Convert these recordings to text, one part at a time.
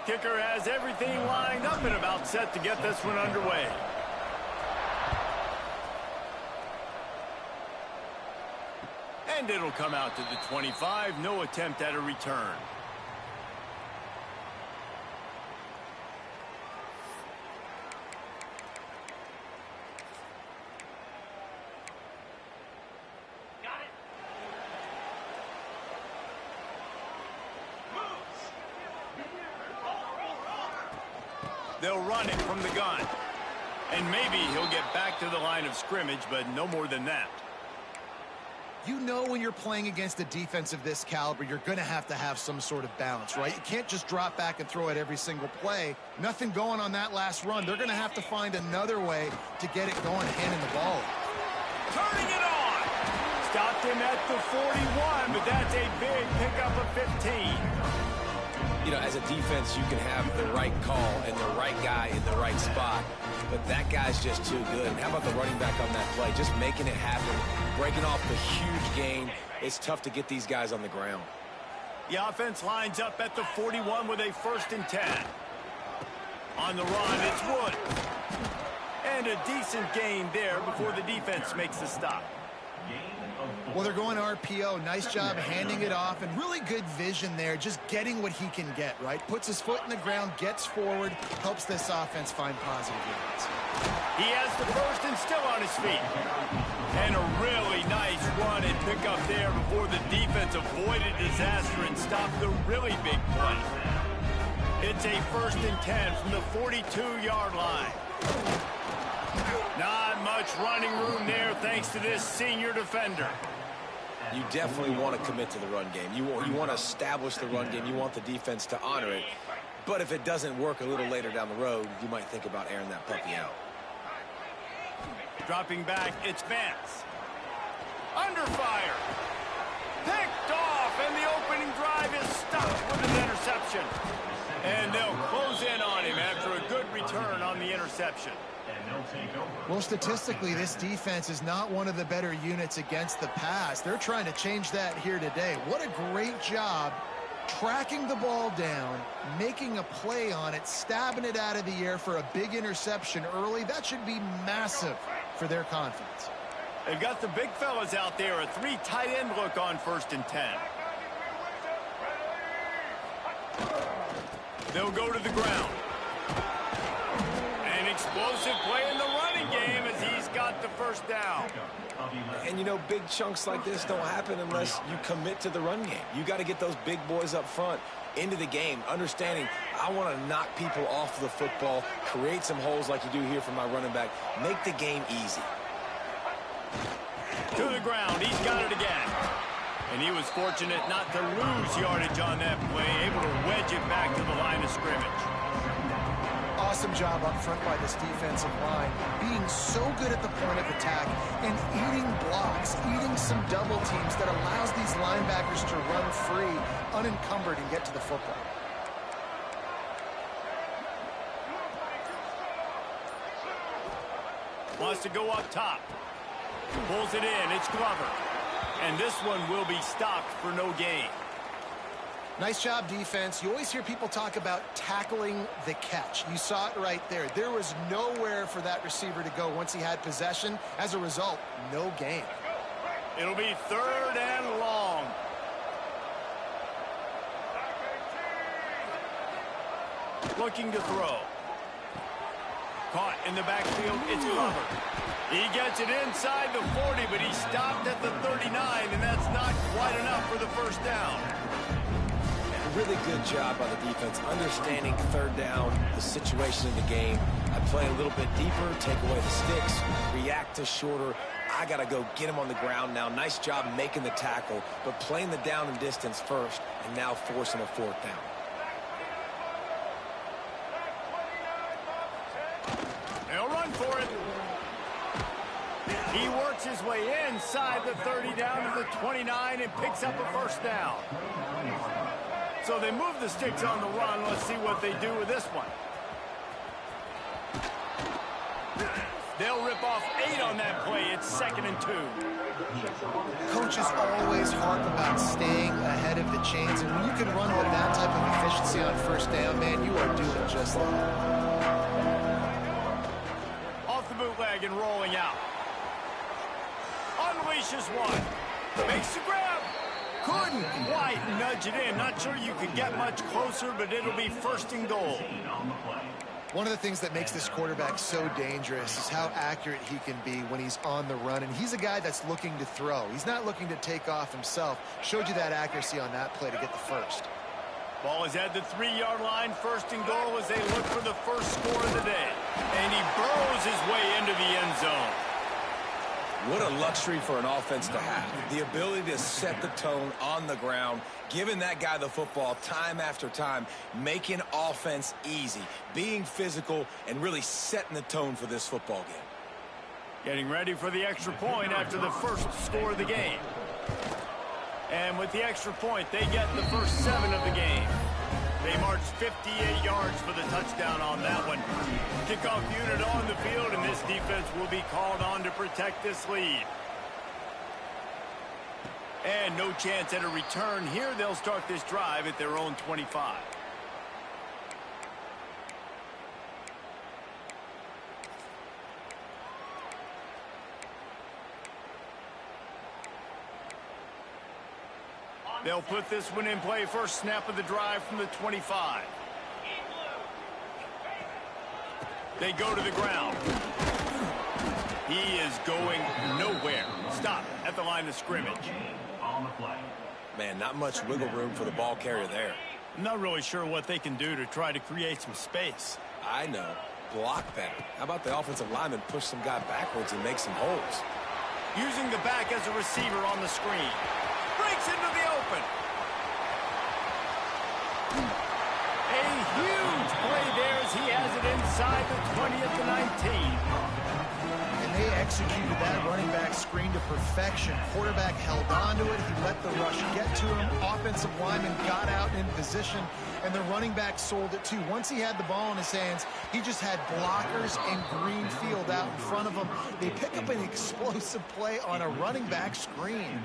Kicker has everything lined up and about set to get this one underway. And it'll come out to the 25. No attempt at a return. They'll run it from the gun. And maybe he'll get back to the line of scrimmage, but no more than that. You know when you're playing against a defense of this caliber, you're going to have some sort of balance, right? You can't just drop back and throw it every single play. Nothing going on that last run. They're going to have to find another way to get it going, handing the ball. Turning it on. Stopped him at the 41, but that's a big pickup of 15. You know, as a defense, you can have the right call and the right guy in the right spot, but that guy's just too good. And how about the running back on that play? Just making it happen, breaking off the huge gain. It's tough to get these guys on the ground. The offense lines up at the 41 with a 1st and 10. On the run, it's Wood. And a decent gain there before the defense makes the stop. Well, they're going RPO. Nice job handing it off, and really good vision there, just getting what he can get, right? Puts his foot in the ground, gets forward, helps this offense find positive yards. He has the 1st and still on his feet. And a really nice run and pickup there before the defense avoided disaster and stopped the really big play. It's a 1st and 10 from the 42-yard line. Not much running room there thanks to this senior defender. You definitely want to commit to the run game. You want to establish the run game. You want the defense to honor it. But if it doesn't work a little later down the road, you might think about airing that puppy out. Dropping back, it's Vance. Under fire. Picked off, and the opening drive is stopped with an interception. And they'll close in on him after a good return on the interception. Well, statistically, this defense is not one of the better units against the pass. They're trying to change that here today. What a great job tracking the ball down, making a play on it, stabbing it out of the air for a big interception early. That should be massive for their confidence. They've got the big fellas out there, a 3 tight end look on 1st and 10. They'll go to the ground. An explosive play in the running game as he's got the 1st down. And, you know, big chunks like this don't happen unless you commit to the run game. You got to get those big boys up front into the game, understanding I want to knock people off the football, create some holes like you do here for my running back, make the game easy. To the ground, he's got it again. And he was fortunate not to lose yardage on that play, able to wedge it back to the line of scrimmage. Awesome job up front by this defensive line, being so good at the point of attack and eating blocks, eating some double teams that allows these linebackers to run free, unencumbered, and get to the football. Wants to go up top. Pulls it in. It's Glover. And this one will be stopped for no gain. Nice job, defense. You always hear people talk about tackling the catch. You saw it right there. There was nowhere for that receiver to go once he had possession. As a result, no gain. It'll be 3rd and long. Looking to throw. Caught in the backfield. It's Glover. He gets it inside the 40, but he stopped at the 39, and that's not quite enough for the 1st down. Really good job by the defense, understanding 3rd down, the situation in the game. I play a little bit deeper, take away the sticks, react to shorter. I got to go get him on the ground now. Nice job making the tackle, but playing the down and distance first, and now forcing a 4th down. They'll run for it. He works his way inside the 30 down to the 29 and picks up a 1st down. So they move the sticks on the run. Let's see what they do with this one. They'll they'll rip off 8 on that play. It's 2nd and 2. Coaches always harp about staying ahead of the chains, and when you can run with that type of efficiency on first down, man, you are doing just that. Off the bootleg and rolling out. Unleashes one. Makes the grab. Couldn't quite nudge it in. Not sure you could get much closer, but it'll be 1st and goal. One of the things that makes this quarterback so dangerous is how accurate he can be when he's on the run. And he's a guy that's looking to throw. He's not looking to take off himself. Showed you that accuracy on that play to get the first. Ball is at the 3-yard line. 1st and goal as they look for the first score of the day. And he burrows his way into the end zone. What a luxury for an offense to have. The ability to set the tone on the ground, giving that guy the football time after time, making offense easy, being physical, and really setting the tone for this football game. Getting ready for the extra point after the first score of the game. And with the extra point, they get the first 7 of the game. They march 58 yards for the touchdown on that one. Kickoff unit on the field, and this defense will be called on to protect this lead. And no chance at a return here. They'll start this drive at their own 25. They'll put this one in play. First snap of the drive from the 25. They go to the ground. He is going nowhere. Stop at the line of scrimmage. Man, not much wiggle room for the ball carrier there. I'm not really sure what they can do to try to create some space. I know. Block that. How about the offensive lineman push some guy backwards and make some holes? Using the back as a receiver on the screen. Breaks into the open. A huge play there as he has it inside the 20 at the 19. And they executed that running back screen to perfection. Quarterback held on to it. He let the rush get to him. Offensive lineman got out in position, and the running back sold it too. Once he had the ball in his hands, he just had blockers and green field out in front of him. They pick up an explosive play on a running back screen.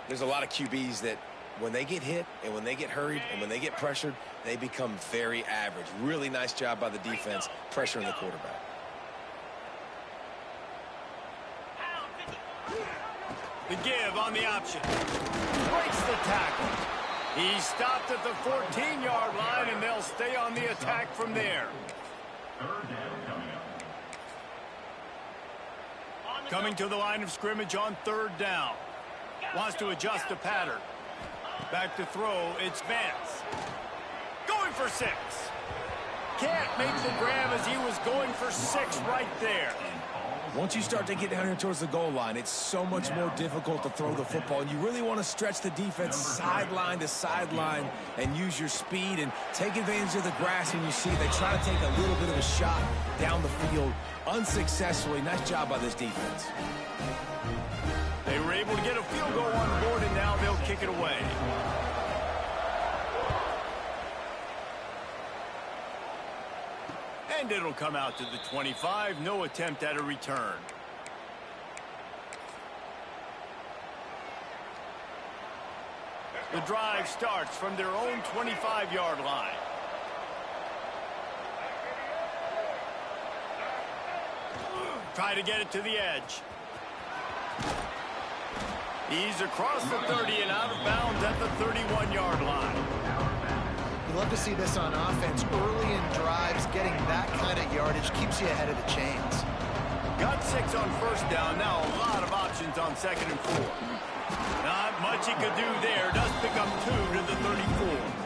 There's a lot of QBs that when they get hit and when they get hurried and when they get pressured, they become very average. Really nice job by the defense pressuring the quarterback. The give on the option. Breaks the tackle. He stopped at the 14-yard line, and they'll stay on the attack from there. Coming to the line of scrimmage on 3rd down. Wants to adjust the pattern. Back to throw. It's Vance. Going for 6. Can't make the grab as he was going for 6 right there. Once you start to get down here towards the goal line, it's so much more difficult to throw the football. And you really want to stretch the defense sideline to sideline and use your speed and take advantage of the grass when you see it. They try to take a little bit of a shot down the field unsuccessfully. Nice job by this defense. They were able to get a field goal on the board, and now they'll kick it away. And it'll come out to the 25. No attempt at a return. The drive starts from their own 25-yard line. Try to get it to the edge. He's across the 30 and out of bounds at the 31-yard line. You love to see this on offense. Early in drives, getting that kind of yardage keeps you ahead of the chains. Got 6 on first down. Now a lot of options on 2nd and 4. Not much he could do there. Does pick up 2 to the 34.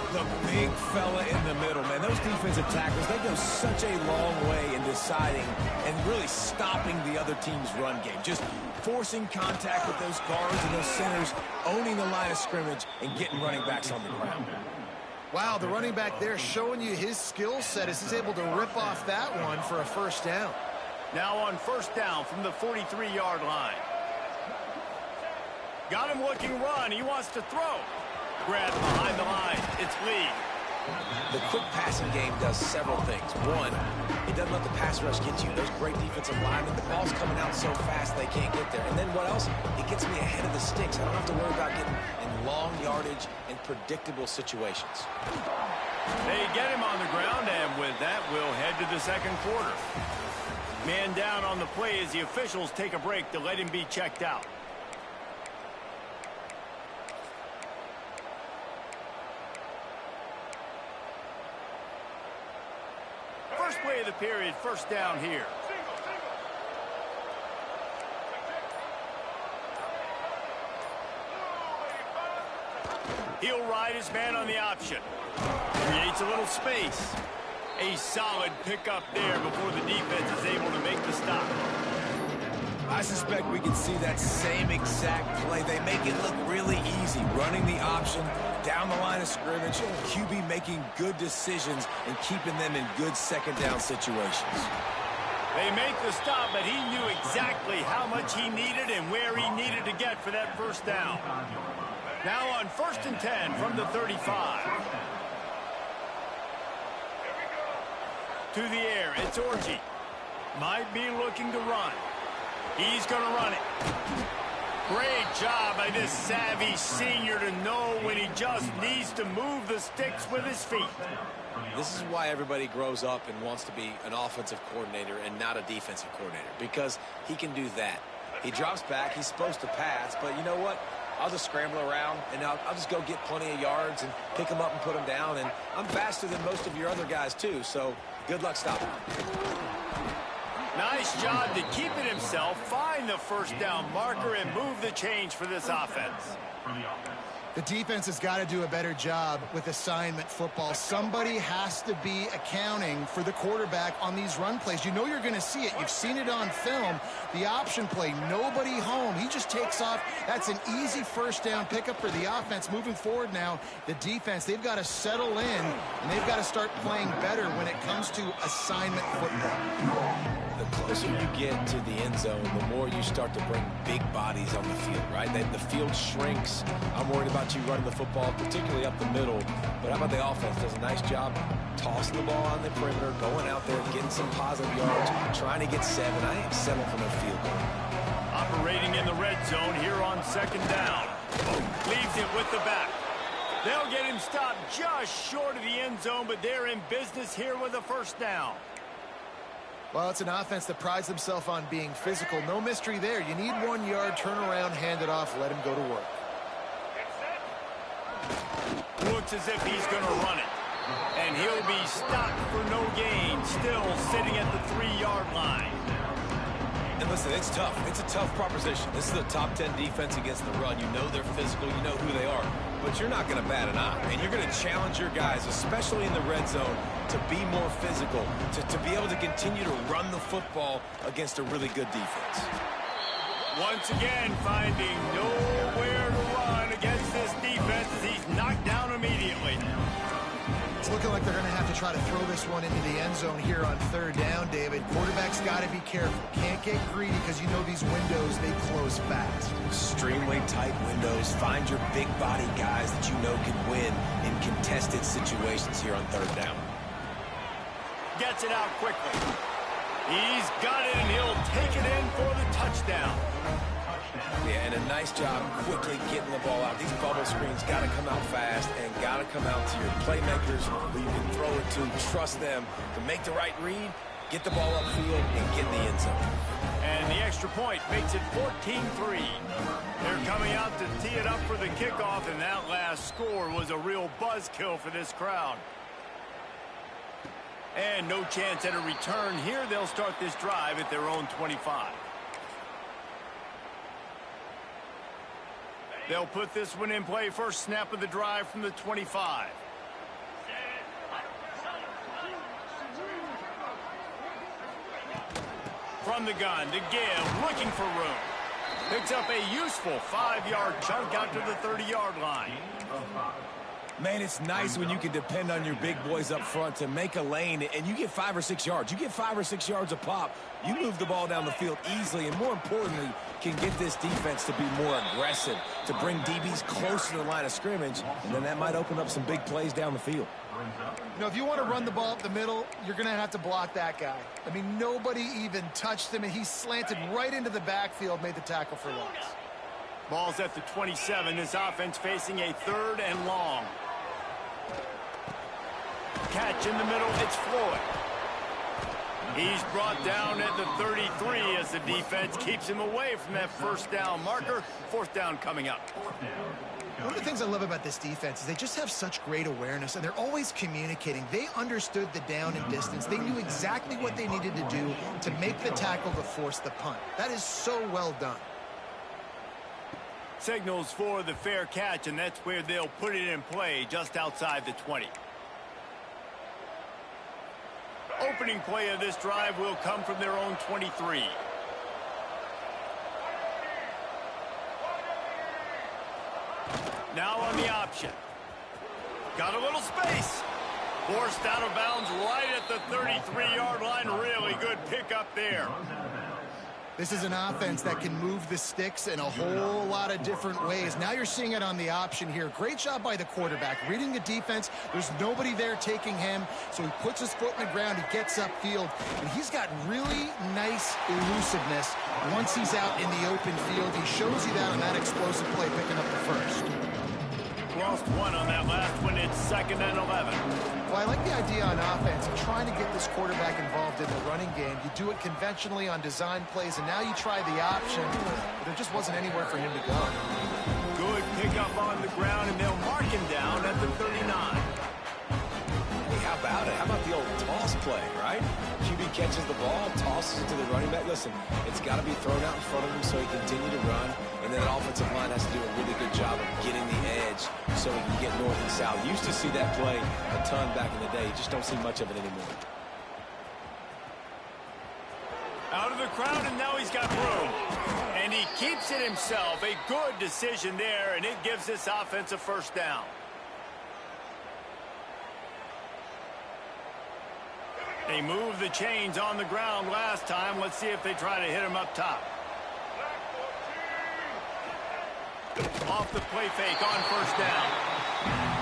The big fella in the middle, man. Those defensive tackles, they go such a long way in deciding and really stopping the other team's run game. Just forcing contact with those guards and those centers, owning the line of scrimmage, and getting running backs on the ground. Wow, the running back there showing you his skill set as he's able to rip off that one for a first down. Now on first down from the 43-yard line. Got him looking run. He wants to throw. Grab behind the line. It's Lee. The quick passing game does several things. One, it doesn't let the pass rush get you. There's great defensive linemen. The ball's coming out so fast they can't get there. And then what else? It gets me ahead of the sticks. I don't have to worry about getting in long yardage and predictable situations. They get him on the ground, and with that, we'll head to the second quarter. Man down on the play as the officials take a break to let him be checked out. First play of the period, first down here. He'll ride his man on the option. Creates a little space. A solid pickup there before the defense is able to make the stop. I suspect we can see that same exact play. They make it look really easy, running the option down the line of scrimmage, QB making good decisions and keeping them in good second down situations. They make the stop, but he knew exactly how much he needed and where he needed to get for that first down. Now on 1st and 10 from the 35. To the air, it's Orji. Might be looking to run. He's going to run it. Great job by this savvy senior to know when he just needs to move the sticks with his feet. This is why everybody grows up and wants to be an offensive coordinator and not a defensive coordinator, because he can do that. He drops back, he's supposed to pass, but you know what? I'll just scramble around, and I'll just go get plenty of yards and pick them up and put them down, and I'm faster than most of your other guys, too, so good luck stopping. Nice job to keep it himself, find the first down marker, and move the change for this offense. The defense has got to do a better job with assignment football. Somebody has to be accounting for the quarterback on these run plays. You know you're going to see it. You've seen it on film. The option play, nobody home. He just takes off. That's an easy first down pickup for the offense. Moving forward now, the defense, they've got to settle in, and they've got to start playing better when it comes to assignment football. The closer you get to the end zone, the more you start to bring big bodies on the field, right? The field shrinks. I'm worried about you running the football, particularly up the middle. But how about the offense? Does a nice job tossing the ball on the perimeter, going out there, getting some positive yards, trying to get 7. I ain't settling for no field goal. Operating in the red zone here on second down. Leaves it with the back. They'll get him stopped just short of the end zone, but they're in business here with a first down. Well, it's an offense that prides themselves on being physical. No mystery there. You need 1 yard, turn around, hand it off, let him go to work. Looks as if he's going to run it. And he'll be stopped for no gain, still sitting at the 3-yard line. And listen, it's tough. It's a tough proposition. This is a top 10 defense against the run. You know they're physical. You know who they are. But you're not going to bat an eye. And you're going to challenge your guys, especially in the red zone, to be more physical, to be able to continue to run the football against a really good defense. Once again, finding nowhere to run against this defense as he's knocked down immediately. It's looking like they're going to have to try to throw this one into the end zone here on 3rd down, David. Quarterback's got to be careful. Can't get greedy because you know these windows, they close fast. Extremely tight windows. Find your big body guys that you know can win in contested situations here on 3rd down. Gets it out quickly. He's got it, and he'll take it in for the touchdown. Yeah, and a nice job quickly getting the ball out. These bubble screens got to come out fast and got to come out to your playmakers who you can throw it to. Trust them to make the right read, get the ball upfield, and get in the end zone. And the extra point makes it 14-3. They're coming out to tee it up for the kickoff, and that last score was a real buzzkill for this crowd. And no chance at a return here. They'll start this drive at their own 25. They'll put this one in play. First snap of the drive from the 25. From the gun to give, looking for room. Picks up a useful 5-yard chunk out to the 30-yard line. Man, it's nice when you can depend on your big boys up front to make a lane, and you get 5 or 6 yards. You get 5 or 6 yards a pop. You move the ball down the field easily, and more importantly, can get this defense to be more aggressive, to bring DBs closer to the line of scrimmage, and then that might open up some big plays down the field. You know, if you want to run the ball up the middle, you're going to have to block that guy. I mean, nobody even touched him, and he slanted right into the backfield, made the tackle for loss. Ball's at the 27. This offense facing a 3rd and long. Catch in the middle, it's Floyd. He's brought down at the 33 as the defense keeps him away from that first down marker. 4th down coming up. One of the things I love about this defense is they just have such great awareness, and they're always communicating. They understood the down and distance. They knew exactly what they needed to do to make the tackle to force the punt. That is so well done. Signals for the fair catch, and that's where they'll put it in play just outside the 20. Opening play of this drive will come from their own 23. Now on the option. Got a little space. Forced out of bounds right at the 33-yard line. Really good pickup there. This is an offense that can move the sticks in a whole lot of different ways. Now you're seeing it on the option here. Great job by the quarterback. Reading the defense, there's nobody there taking him, so he puts his foot in the ground, he gets upfield, and he's got really nice elusiveness once he's out in the open field. He shows you that on that explosive play, picking up the first. Lost 1 on that last one. It's 2nd and 11. Well, I like the idea on offense of trying to get this quarterback involved in the running game. You do it conventionally on design plays, and now you try the option, but there just wasn't anywhere for him to go. Good pickup on the ground, and they'll mark him down at the 39. Hey, how about it? How about the old toss play, right? QB catches the ball, tosses it to the running back. Listen, it's got to be thrown out in front of him so he can continue to run, and then the offensive line has to do a really good job of getting the edge so he can get north and south. Used to see that play a ton back in the day. You just don't see much of it anymore. Out of the crowd, and now he's got room. And he keeps it himself. A good decision there, and it gives this offense a 1st down. They moved the chains on the ground last time. Let's see if they try to hit him up top. Off the play fake on 1st down.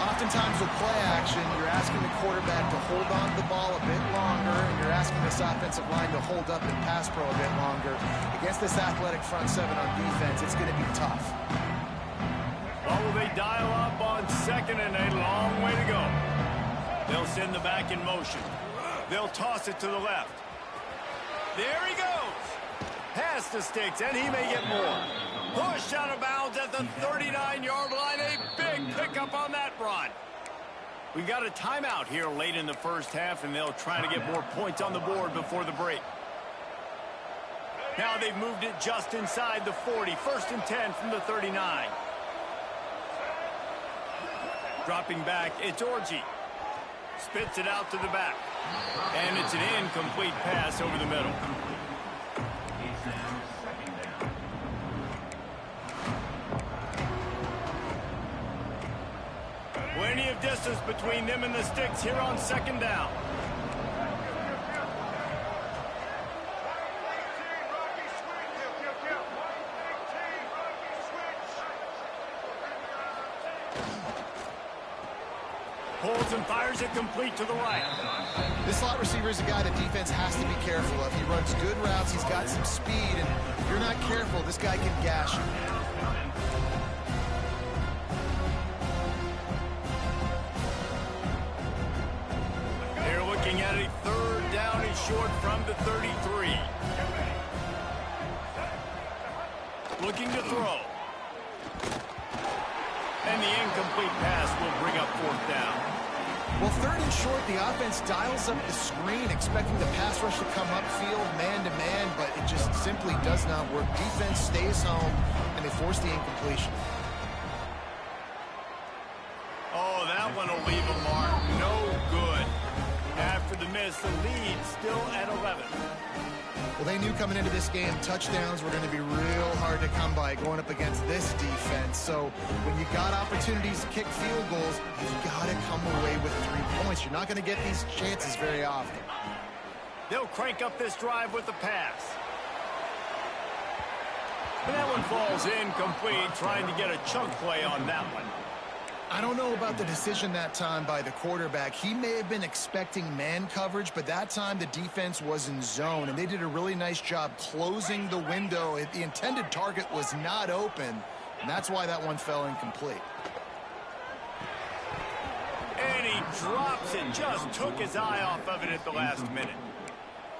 Oftentimes with play action, you're asking the quarterback to hold on to the ball a bit longer, and you're asking this offensive line to hold up and pass pro a bit longer. Against this athletic front 7 on defense, it's going to be tough. Well, will they dial up on 2nd and a long way to go? They'll send the back in motion. They'll toss it to the left. There he goes. Past the sticks, and he may get more. Pushed out of bounds at the 39-yard line. A big pickup on that run. We got a timeout here late in the first half, and they'll try to get more points on the board before the break. Now they've moved it just inside the 40. 1st and 10 from the 39. Dropping back, it's Orji. Spits it out to the back. And it's an incomplete pass over the middle. Plenty of distance between them and the sticks here on 2nd down. Pulls and fires it complete to the right. This slot receiver is a guy the defense has to be careful of. He runs good routes, he's got some speed, and if you're not careful, this guy can gash you. They're looking at a 3rd down and short from the 33. Looking to throw. And the incomplete pass will bring up 4th down. Well, 3rd and short, the offense dials up the screen, expecting the pass rush to come upfield, man-to-man, but it just simply does not work. Defense stays home, and they force the incompletion. Oh, that one will leave a mark. No good. After the the miss. The lead still at 11. Well, they knew coming into this game touchdowns were going to be real hard to come by going up against this defense. So when you got opportunities to kick field goals, you've got to come away with 3 points. You're not going to get these chances very often. They'll crank up this drive with the pass. And that one falls incomplete, trying to get a chunk play on that one. I don't know about the decision that time by the quarterback. He may have been expecting man coverage, but that time the defense was in zone, and they did a really nice job closing the window. The intended target was not open, and that's why that one fell incomplete. And he drops it, just took his eye off of it at the last minute.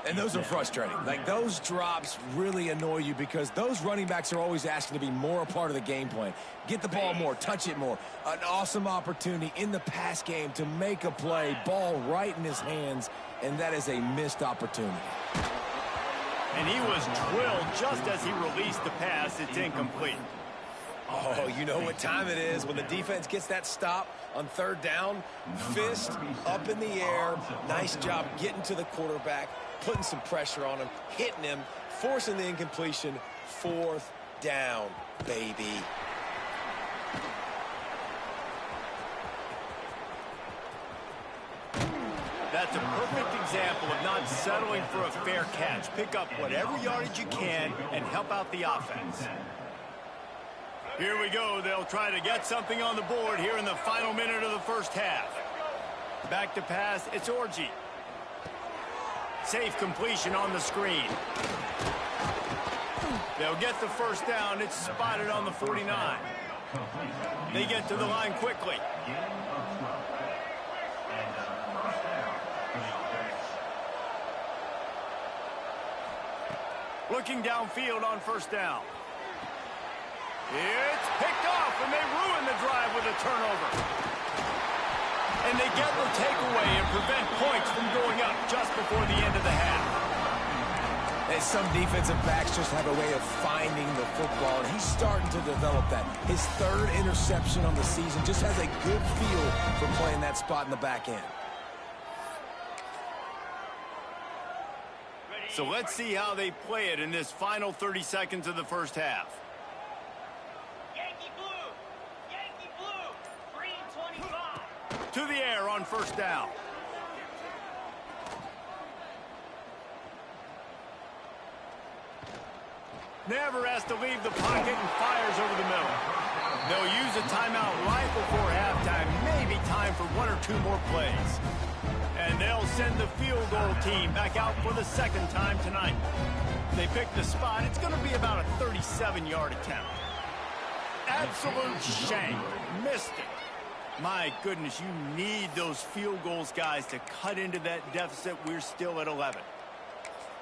And those are frustrating. Like, those drops really annoy you because those running backs are always asking to be more a part of the game plan. Get the ball more, touch it more. An awesome opportunity in the pass game to make a play, ball right in his hands, and that is a missed opportunity. And he was drilled just as he released the pass. It's incomplete. Oh, you know what time it is when the defense gets that stop on third down. Fist up in the air. Nice job getting to the quarterback, putting some pressure on him, hitting him, forcing the incompletion. Fourth down, baby. That's a perfect example of not settling for a fair catch. Pick up whatever yardage you can and help out the offense. Here we go. They'll try to get something on the board here in the final minute of the first half. Back to pass. It's Orji. Safe completion on the screen. They'll get the first down. It's spotted on the 49. They get to the line quickly. Looking downfield on first down. It's picked off, and they ruin the drive with a turnover. And they get the takeaway and prevent points from going up just before the end of the half. And some defensive backs just have a way of finding the football, and he's starting to develop that. His third interception on the season, just has a good feel for playing that spot in the back end. So let's see how they play it in this final 30 seconds of the first half. To the air on first down. Never has to leave the pocket and fires over the middle. They'll use a timeout right before halftime. Maybe time for 1 or 2 more plays. And they'll send the field goal team back out for the second time tonight. They pick the spot. It's going to be about a 37-yard attempt. Absolute shame. Missed it. My goodness, you need those field goals, guys, to cut into that deficit. We're still at 11.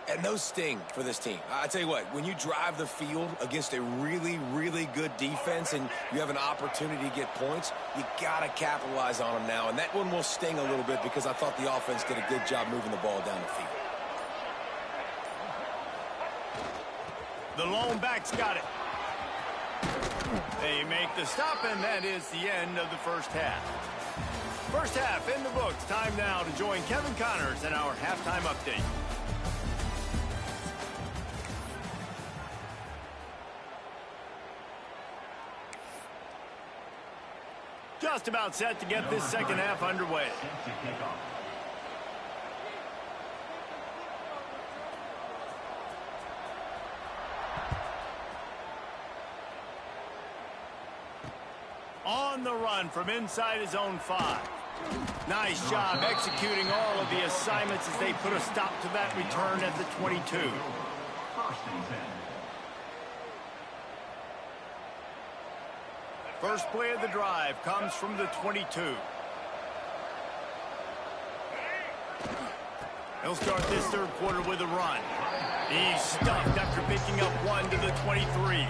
And those sting for this team. I tell you what, when you drive the field against a really, really good defense and you have an opportunity to get points, you got to capitalize on them now. And that one will sting a little bit because I thought the offense did a good job moving the ball down the field. The lone back's got it. They make the stop, and that is the end of the first half. First half in the books. Time now to join Kevin Connors in our halftime update. Just about set to get this second half underway. On the run from inside his own 5. Nice job executing all of the assignments as they put a stop to that return at the 22. First play of the drive comes from the 22. He'll start this third quarter with a run. He's stuffed after picking up 1 to the 23.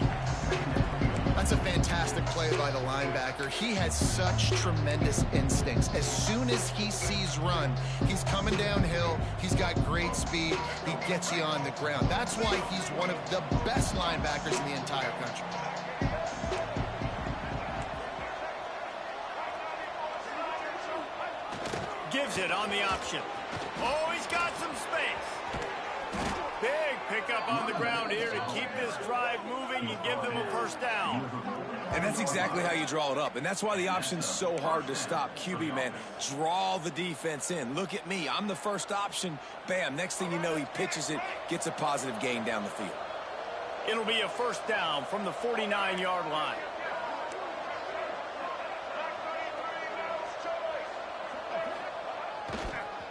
That's a fantastic play by the linebacker. He has such tremendous instincts. As soon as he sees run, he's coming downhill. He's got great speed. He gets you on the ground. That's why he's one of the best linebackers in the entire country. Gives it on the option. Oh, he's got some space. Big pickup on the ground here to keep this drive moving and give them a first down. And that's exactly how you draw it up. And that's why the option's so hard to stop. QB, man, draw the defense in. Look at me. I'm the first option. Bam. Next thing you know, he pitches it, gets a positive gain down the field. It'll be a first down from the 49-yard line.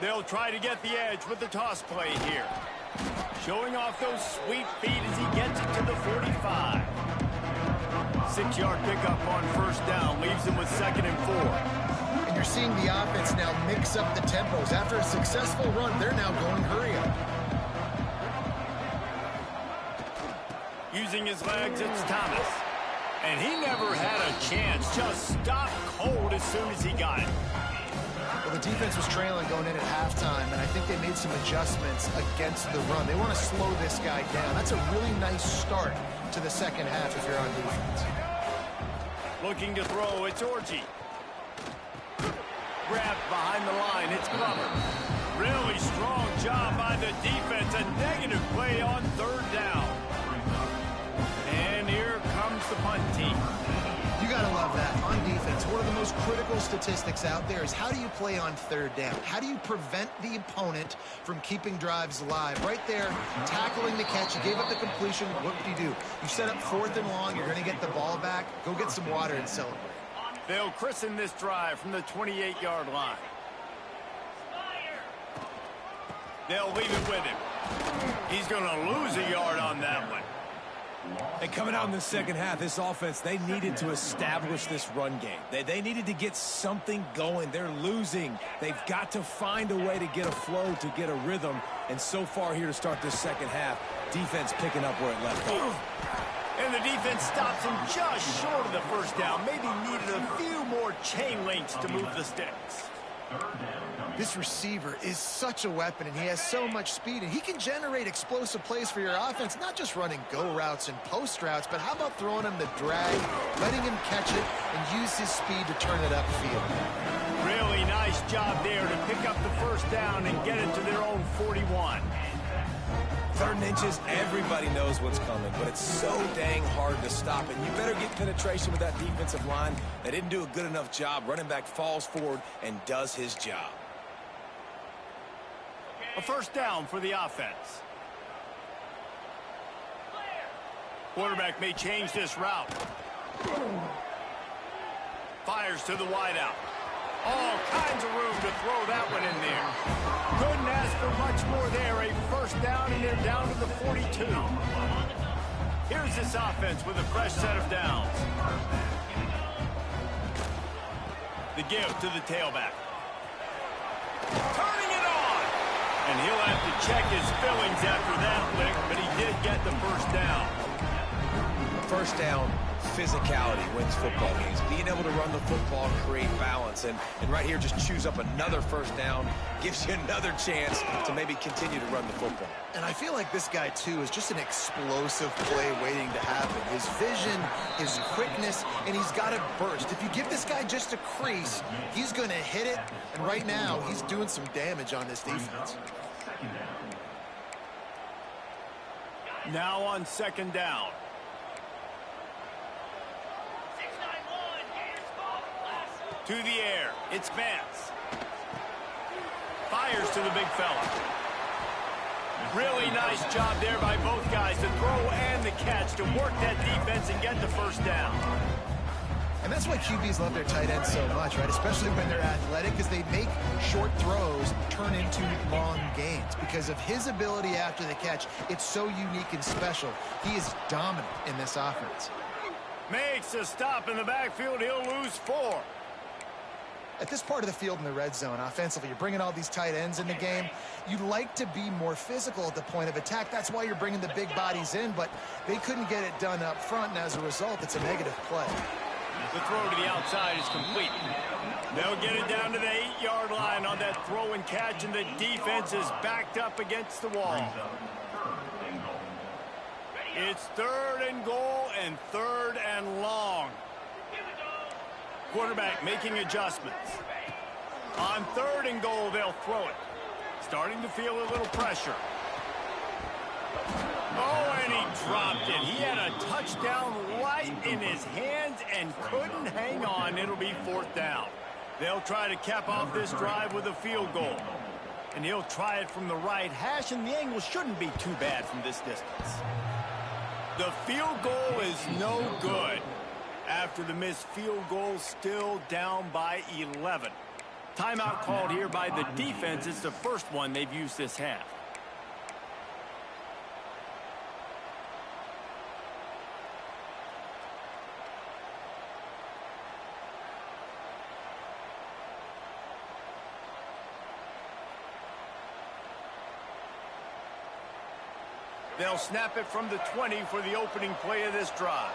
They'll try to get the edge with the toss play here. Showing off those sweet feet as he gets it to the 45. 6-yard pickup on first down leaves him with 2nd and 4. And you're seeing the offense now mix up the tempos. After a successful run, they're now going hurry up. Using his legs, it's Thomas. And he never had a chance. Just stopped cold as soon as he got it. Well, the defense was trailing going in at halftime, and I think they made some adjustments against the run. They want to slow this guy down. That's a really nice start to the second half if you're on defense. Looking to throw, it's Orji. Grabbed behind the line, it's Clara. Really strong job by the defense. A negative play on 3rd down. And here comes the punt team. You got to love that. On defense, one of the most critical statistics out there is how do you play on 3rd down? How do you prevent the opponent from keeping drives alive? Right there, tackling the catch. You gave up the completion. What do? You set up 4th and long. You're going to get the ball back. Go get some water and celebrate. They'll christen this drive from the 28-yard line. They'll leave it with him. He's going to lose a yard on that one. And coming out in the second half, this offense, they needed to establish this run game. They needed to get something going. They're losing. They've got to find a way to get a flow, to get a rhythm. And so far here to start this second half, defense picking up where it left off. And the defense stops him just short of the first down. Maybe needed a few more chain links to move the sticks. This receiver is such a weapon, and he has so much speed, and he can generate explosive plays for your offense, not just running go routes and post routes, but how about throwing him the drag, letting him catch it, and use his speed to turn it upfield. Really nice job there to pick up the first down and get it to their own 41. 3rd and inches, everybody knows what's coming, but it's so dang hard to stop it. You better get penetration with that defensive line. They didn't do a good enough job. Running back falls forward and does his job. A first down for the offense. Quarterback may change this route. Fires to the wideout. All kinds of room to throw that one in there. Couldn't ask for much more there. A first down, and they're down to the 42. Here's this offense with a fresh set of downs. The give to the tailback. Turning it on! And he'll have to check his fillings after that lick, but he did get the first down. First down, physicality wins football games. Being able to run the football, create balance, and right here just choose up another first down, gives you another chance to maybe continue to run the football. And I feel like this guy, too, is just an explosive play waiting to happen. His vision, his quickness, and he's got a burst. If you give this guy just a crease, he's going to hit it, and right now he's doing some damage on this defense. Now on 2nd down. To the air, it's Vance. Fires to the big fella. Really nice job there by both guys to throw and the catch to work that defense and get the first down. And that's why QBs love their tight ends so much, right? Especially when they're athletic, because they make short throws turn into long gains. Because of his ability after the catch, it's so unique and special. He is dominant in this offense. Makes a stop in the backfield. He'll lose 4. At this part of the field in the red zone, offensively, you're bringing all these tight ends in the game. You'd like to be more physical at the point of attack. That's why you're bringing the big bodies in, but they couldn't get it done up front, and as a result, it's a negative play. The throw to the outside is complete. They'll get it down to the 8-yard line on that throw and catch, and the defense is backed up against the wall. It's 3rd and goal and 3rd and long. Quarterback making adjustments. On 3rd and goal, they'll throw it. starting to feel a little pressure. Oh, and he dropped it. He had a touchdown right in his hands and couldn't hang on. It'll be 4th down. They'll try to cap off this drive with a field goal. And he'll try it from the right hash, and the angle shouldn't be too bad from this distance. The field goal is no good. After the missed field goal, still down by 11. Timeout called here by the defense. It's the first one they've used this half. They'll snap it from the 20 for the opening play of this drive.